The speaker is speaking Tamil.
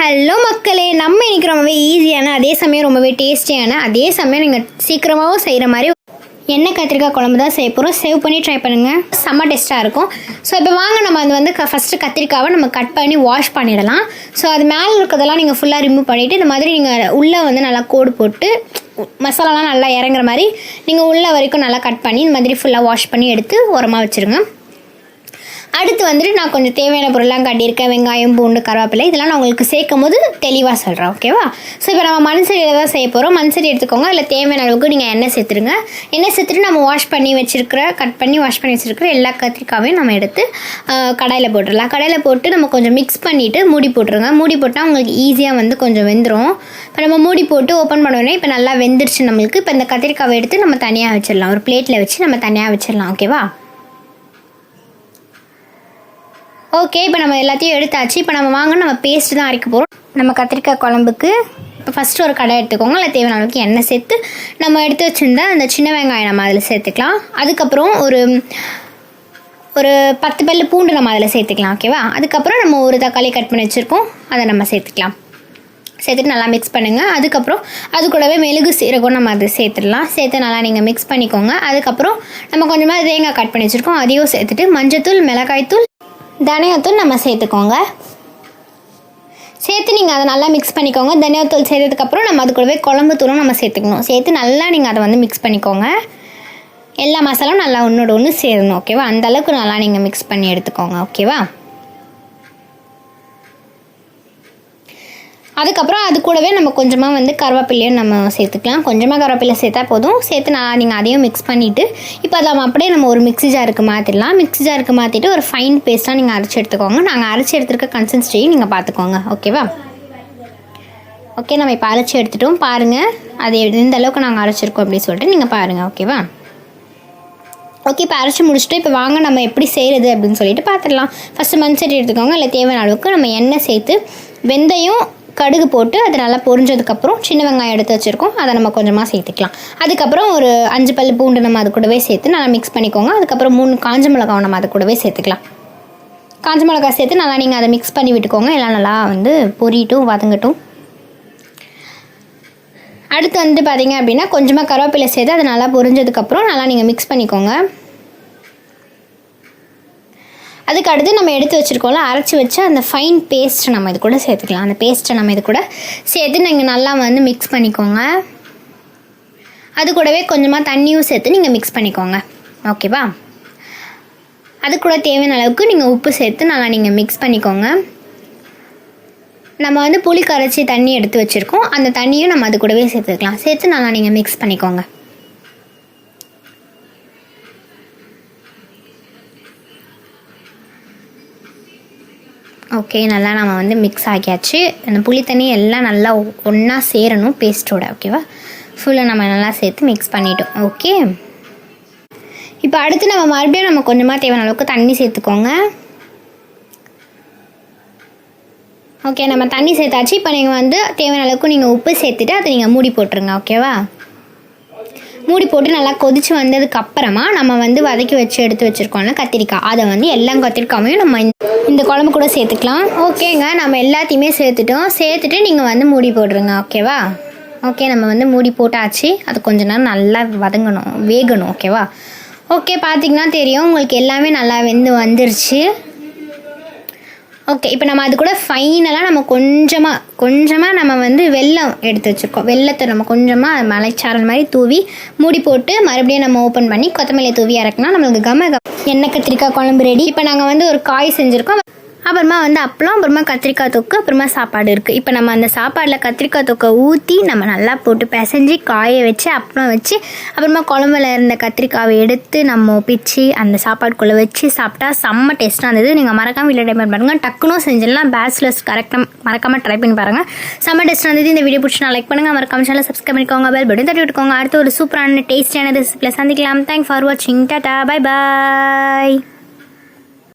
ஹலோ மக்களே, நம்ம இன்றைக்கி ரொம்பவே ஈஸியான அதே சமயம் ரொம்பவே டேஸ்டியான அதே சமயம் நீங்கள் சீக்கிரமாகவும் செய்கிற மாதிரி எண்ணெய் கத்திரிக்காய் குழம்பு தான் செய்ய போகிறோம். சேவ் பண்ணி ட்ரை பண்ணுங்கள், செம்ம டேஸ்ட்டாக இருக்கும். ஸோ இப்போ வாங்க நம்ம அது வந்து ஃபஸ்ட்டு கத்திரிக்காவை நம்ம கட் பண்ணி வாஷ் பண்ணிடலாம். ஸோ அது மேலே இருக்கிறதெல்லாம் நீங்கள் ஃபுல்லாக ரிமூவ் பண்ணிவிட்டு இந்த மாதிரி நீங்கள் உள்ளே வந்து நல்லா கோடு போட்டு மசாலாலாம் நல்லா இறங்குற மாதிரி நீங்கள் உள்ளே வரைக்கும் நல்லா கட் பண்ணி இந்த மாதிரி ஃபுல்லாக வாஷ் பண்ணி எடுத்து உரமாக வச்சுருங்க. அடுத்து வந்துட்டு நான் கொஞ்சம் தேவையான பொருள்லாம் கட்டியிருக்கேன். வெங்காயம், பூண்டு, கருவேப்பிலை இதெல்லாம் நான் உங்களுக்கு சேர்க்கும் போது தெளிவாக சொல்கிறேன், ஓகேவா? ஸோ இப்போ நம்ம மண்சட்டியில் தான் செய்ய போகிறோம். மண்சட்டி எடுத்துக்கோங்க, அதில் தேவையான அளவுக்கு நீங்கள் எண்ணெய் சேர்த்துருங்க. எண்ணெய் சேர்த்துட்டு நம்ம வாஷ் பண்ணி வச்சுருக்கிற கட் பண்ணி வாஷ் பண்ணி வச்சுருக்கிற எல்லா கத்திரிக்காவையும் நம்ம எடுத்து கடாயில் போட்டுடலாம். கடாயில் போட்டு நம்ம கொஞ்சம் மிக்ஸ் பண்ணிவிட்டு மூடி போட்டுருங்க. மூடி போட்டால் உங்களுக்கு ஈஸியாக வந்து கொஞ்சம் வெந்துடும். இப்போ நம்ம மூடி போட்டு ஓப்பன் பண்ணுவோன்னே இப்போ நல்லா வெந்துருச்சு நம்மளுக்கு. இப்போ இந்த கத்திரிக்காவை எடுத்து நம்ம தனியாக வச்சிடலாம், ஒரு பிளேட்டில் வச்சு நம்ம தனியாக வச்சிடலாம், ஓகேவா? ஓகே, இப்போ நம்ம எல்லாத்தையும் எடுத்தாச்சு. இப்போ நம்ம நம்ம பேஸ்ட்டு தான் அரைக்க போகிறோம் நம்ம கத்திரிக்காய் குழம்புக்கு. இப்போ ஃபஸ்ட்டு ஒரு கடை எடுத்துக்கோங்க, அதில் தேவையான அளவுக்கு எண்ணெய் சேர்த்து நம்ம எடுத்து வச்சுருந்தா அந்த சின்ன வெங்காயம் நம்ம அதில் சேர்த்துக்கலாம். அதுக்கப்புறம் ஒரு 10 பல்லு பூண்டு நம்ம அதில் சேர்த்துக்கலாம், ஓகேவா? அதுக்கப்புறம் நம்ம ஒரு தக்காளி கட் பண்ணி வச்சுருக்கோம், அதை நம்ம சேர்த்துக்கலாம். சேர்த்துட்டு நல்லா மிக்ஸ் பண்ணுங்கள். அதுக்கப்புறம் அது கூடவே மெழுகு சீரகம் நம்ம அதை சேர்த்துடலாம். சேர்த்து நல்லா நீங்கள் மிக்ஸ் பண்ணிக்கோங்க. அதுக்கப்புறம் நம்ம கொஞ்சமாக தேங்காய் கட் பண்ணி வச்சுருக்கோம், அதையும் சேர்த்துட்டு மஞ்சத்தூள், மிளகாய்த்தூள், தனியாத்தூள் நம்ம சேர்த்துக்கோங்க. சேர்த்து நீங்கள் அதை நல்லா மிக்ஸ் பண்ணிக்கோங்க. தனியாத்தூள் சேர்த்ததுக்கப்புறம் நம்ம அது கூடவே குழம்பு தூளும் நம்ம சேர்த்துக்கணும். சேர்த்து நல்லா நீங்கள் அதை வந்து மிக்ஸ் பண்ணிக்கோங்க. எல்லா மசாலாவும் நல்லா ஒன்றோட ஒன்று சேரணும், ஓகேவா? அந்தளவுக்கு நல்லா நீங்கள் மிக்ஸ் பண்ணி எடுத்துக்கோங்க, ஓகேவா? அதுக்கப்புறம் அது கூடவே நம்ம கொஞ்சமாக வந்து கருவேப்பிலையும் நம்ம சேர்த்துக்கலாம். கொஞ்சமாக கருவேப்பிலை சேர்த்தா போதும். சேர்த்து நல்லா நீங்கள் அதையும் மிக்ஸ் பண்ணிவிட்டு இப்போ அதை அப்படியே நம்ம ஒரு மிக்ஸி ஜாருக்கு மாற்றிடலாம். மிக்ஸி ஜாருக்கு மாற்றிட்டு ஒரு ஃபைன் பேஸ்ட்டாக நீங்கள் அரைச்சி எடுத்துக்கோங்க. நாங்கள் அரைச்சி எடுத்துருக்க கன்சிஸ்டன்சியும் நீங்கள் பார்த்துக்கோங்க, ஓகேவா? ஓகே, நம்ம இப்போ அரைச்சி எடுத்துட்டோம். பாருங்கள் அது எந்த அளவுக்கு நாங்கள் அரைச்சிருக்கோம் அப்படின்னு சொல்லிட்டு நீங்கள் பாருங்கள், ஓகேவா? ஓகே, இப்போ அரைச்சி முடிச்சுட்டு இப்போ வாங்க நம்ம எப்படி செய்கிறது அப்படின்னு சொல்லிட்டு பார்த்துடலாம். ஃபஸ்ட்டு மண்சட்டி எடுத்துக்கோங்க, இல்லை தேவையான அளவுக்கு நம்ம எண்ணெய் சேர்த்து வெந்தயம், கடுகு போட்டு அது நல்லா பொரிஞ்சதுக்கப்புறம் சின்ன வெங்காயம் எடுத்து வச்சுருக்கோம், அதை நம்ம கொஞ்சமாக சேர்த்துக்கலாம். அதுக்கப்புறம் ஒரு 5 பல்லு பூண்டு நம்ம அது கூடவே சேர்த்து நல்லா மிக்ஸ் பண்ணிக்கோங்க. அதுக்கப்புறம் 3 காஞ்ச மிளகாவை நம்ம அது கூடவே சேர்த்துக்கலாம். காஞ்ச மிளகாய் சேர்த்து நல்லா நீங்கள் அதை மிக்ஸ் பண்ணி விட்டுக்கோங்க. எல்லாம் நல்லா வந்து பொரியட்டும், வதங்கட்டும். அடுத்து வந்து பார்த்திங்க அப்படின்னா கொஞ்சமாக கருவேப்பிலை சேர்த்து அது நல்லா பொரிஞ்சதுக்கப்புறம் நல்லா நீங்கள் மிக்ஸ் பண்ணிக்கோங்க. அதுக்கு அடுத்து நம்ம எடுத்து வச்சுருக்கோம்ல அரைச்சி வச்சு அந்த ஃபைன் பேஸ்ட்டை நம்ம இது கூட சேர்த்துக்கலாம். அந்த பேஸ்ட்டை நம்ம இது கூட சேர்த்து நீங்கள் நல்லா வந்து மிக்ஸ் பண்ணிக்கோங்க. அது கூடவே கொஞ்சமாக தண்ணியும் சேர்த்து நீங்கள் மிக்ஸ் பண்ணிக்கோங்க, ஓகேவா? அது கூட தேவையான அளவுக்கு நீங்கள் உப்பு சேர்த்து நல்லா நீங்கள் மிக்ஸ் பண்ணிக்கோங்க. நம்ம வந்து புளி கரைச்சி தண்ணி எடுத்து வச்சுருக்கோம், அந்த தண்ணியும் நம்ம அது கூடவே சேர்த்துக்கலாம். சேர்த்து நல்லா நீங்கள் மிக்ஸ் பண்ணிக்கோங்க. ஓகே, நல்லா நம்ம வந்து மிக்ஸ் ஆகியாச்சு. அந்த புளி தண்ணி எல்லாம் நல்லா ஒன்றா சேரணும் பேஸ்ட்டோட, ஓகேவா? ஃபுல்லாக நம்ம நல்லா சேர்த்து மிக்ஸ் பண்ணிட்டோம். ஓகே, இப்போ அடுத்து நம்ம மறுபடியும் நம்ம கொஞ்சமாக தேவையான அளவுக்கு தண்ணி சேர்த்துக்கோங்க. ஓகே, நம்ம தண்ணி சேர்த்தாச்சு. இப்போ நீங்கள் வந்து தேவையான அளவுக்கு நீங்கள் உப்பு சேர்த்துட்டு அதை நீங்கள் மூடி போட்டுருங்க, ஓகேவா? மூடி போட்டு நல்லா கொதித்து வந்ததுக்கப்புறமா நம்ம வந்து வதக்கி வச்சு எடுத்து வச்சுருக்கோம்ல கத்திரிக்காய், அதை வந்து எல்லா கத்திரிக்காயும் நம்ம இந்த குழம்பு கூட சேர்த்துக்கலாம். ஓகேங்க, நம்ம எல்லாத்தையுமே சேர்த்துட்டு நீங்கள் வந்து மூடி போட்டுருங்க, ஓகேவா? ஓகே, நம்ம வந்து மூடி போட்டாச்சு. அது கொஞ்ச நேரம் நல்லா வேகணும், ஓகேவா? ஓகே, பார்த்திங்கன்னா தெரியும் உங்களுக்கு எல்லாமே நல்லா வெந்து வந்துருச்சு. ஓகே, இப்போ நம்ம அது கூட ஃபைனலாக நம்ம கொஞ்சமாக நம்ம வந்து வெல்லம் எடுத்து வச்சுருக்கோம். வெல்லத்தை நம்ம கொஞ்சமாக மலைச்சாரல் மாதிரி தூவி மூடி போட்டு மறுபடியும் நம்ம ஓப்பன் பண்ணி கொத்தமல்லியை தூவி இறக்குனா நம்மளுக்கு எண்ணெய் கத்திரிக்காய் குழம்பு ரெடி. இப்போ நாங்கள் வந்து ஒரு காய் செஞ்சுருக்கோம், அப்புறமா வந்து அப்பளம், அப்புறமா கத்திரிக்காய் தொக்கு, அப்புறமா சாப்பாடு இருக்குது. இப்போ நம்ம அந்த சாப்பாடில் கத்திரிக்காய் தொக்கை ஊற்றி நம்ம நல்லா போட்டு பிசைஞ்சு காய வச்சு அப்பளம் வச்சு அப்புறமா குழம்புல இருந்த கத்திரிக்காவை எடுத்து நம்ம பிச்சு அந்த சாப்பாடுக்குள்ளே வச்சு சாப்பிட்டா செம்ம டேஸ்ட்டாக இருந்தது. நீங்கள் மறக்காமல் வீட்டில் ட்ரை பண்ணி பாருங்கள். டக்குனும் செஞ்சிடலாம். பேச்சுலர்ஸ் கரெக்டாக மறக்காமல் ட்ரை பண்ணி பாருங்கள். செம்ம டேஸ்ட்டாக இருந்தது. இந்த வீடியோ பிடிச்சி நான் லைக் பண்ணுங்கள், மறக்காமல் சேனல் சப்ஸ்கிரைப் பண்ணிக்கோங்க, பெல் பட்டன் தட்டி விட்டுக்கோங்க. அடுத்து ஒரு சூப்பரான டேஸ்டியான ரெசிபியில் சந்திக்கலாம். தேங்க்ஸ் ஃபார் வாட்சிங். Tata, bye bye.